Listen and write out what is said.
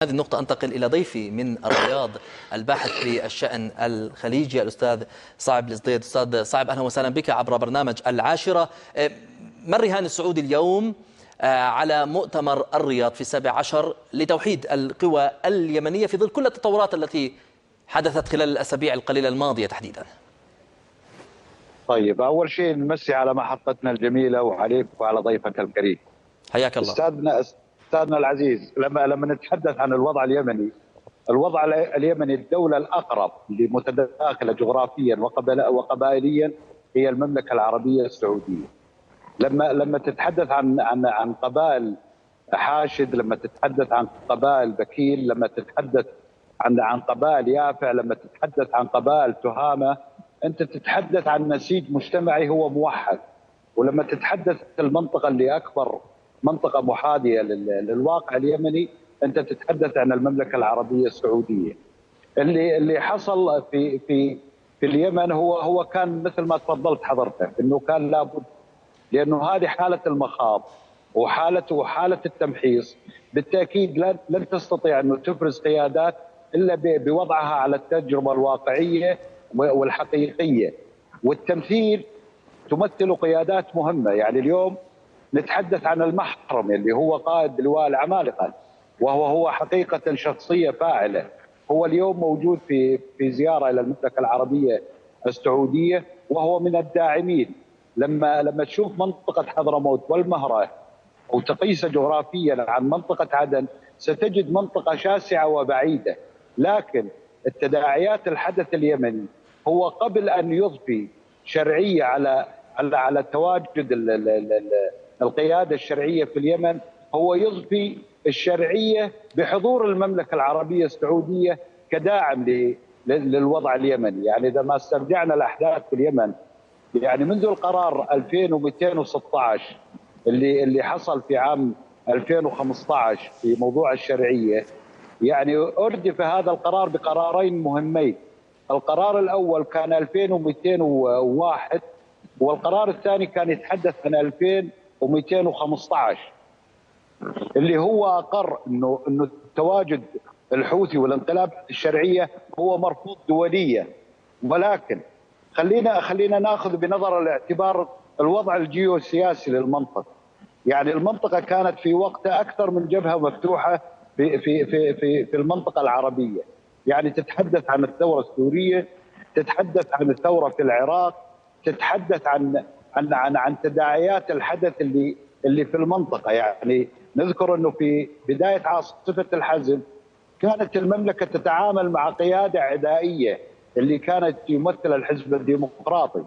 هذه النقطة أنتقل إلى ضيفي من الرياض الباحث في الشأن الخليجي الأستاذ صعب الزديد. أستاذ صعب، أهلا وسهلا بك عبر برنامج العاشرة. ما الرهان السعودي اليوم على مؤتمر الرياض في 17 لتوحيد القوى اليمنية في ظل كل التطورات التي حدثت خلال الأسابيع القليلة الماضية تحديدا؟ طيب، أول شيء نمسي على محطتنا الجميلة وعليك وعلى ضيفك الكريم. حياك الله. أستاذنا العزيز، لما نتحدث عن الوضع اليمني، الوضع اليمني الدولة الأقرب لمتداخلة جغرافيا وقبائليا هي المملكة العربية السعودية. لما تتحدث عن قبائل حاشد، لما تتحدث عن قبائل بكيل، لما تتحدث عن قبائل يافع، لما تتحدث عن قبائل تهامة، أنت تتحدث عن نسيج مجتمعي هو موحد. ولما تتحدث المنطقة اللي أكبر منطقة محاذية للواقع اليمني، أنت تتحدث عن المملكة العربية السعودية. اللي حصل في اليمن هو كان مثل ما تفضلت حضرتك، أنه كان لابد، لأنه هذه حالة المخاض وحالة التمحيص. بالتأكيد لن تستطيع أنه تفرز قيادات إلا بوضعها على التجربة الواقعية والحقيقية والتمثيل. تمثل قيادات مهمة. يعني اليوم نتحدث عن المحرم اللي هو قائد لواء العمالقة، وهو حقيقة شخصية فاعلة. هو اليوم موجود في زيارة إلى المملكة العربية السعودية، وهو من الداعمين. لما تشوف منطقة حضرموت والمهرة وتقيس جغرافيا عن منطقة عدن، ستجد منطقة شاسعة وبعيدة. لكن التداعيات الحدث اليمني هو قبل أن يضفي شرعية على تواجد القيادة الشرعية في اليمن، هو يضفي الشرعية بحضور المملكة العربية السعودية كداعم للوضع اليمني. يعني إذا ما استرجعنا الأحداث في اليمن، يعني منذ القرار 2216 اللي حصل في عام 2015 في موضوع الشرعية، يعني أردف هذا القرار بقرارين مهمين. القرار الأول كان 2201، والقرار الثاني كان يتحدث عن 2215، اللي هو أقر إنه تواجد الحوثي والانقلاب الشرعية هو مرفوض دوليا. ولكن خلينا ناخذ بنظر الاعتبار الوضع الجيوسياسي للمنطقة. يعني المنطقة كانت في وقتها أكثر من جبهة مفتوحة في المنطقة العربية. يعني تتحدث عن الثورة السورية، تتحدث عن الثورة في العراق، تتحدث عن تداعيات الحدث اللي في المنطقة. يعني نذكر أنه في بداية عاصفة الحزم كانت المملكة تتعامل مع قيادة عدائية اللي كانت يمثل الحزب الديمقراطي.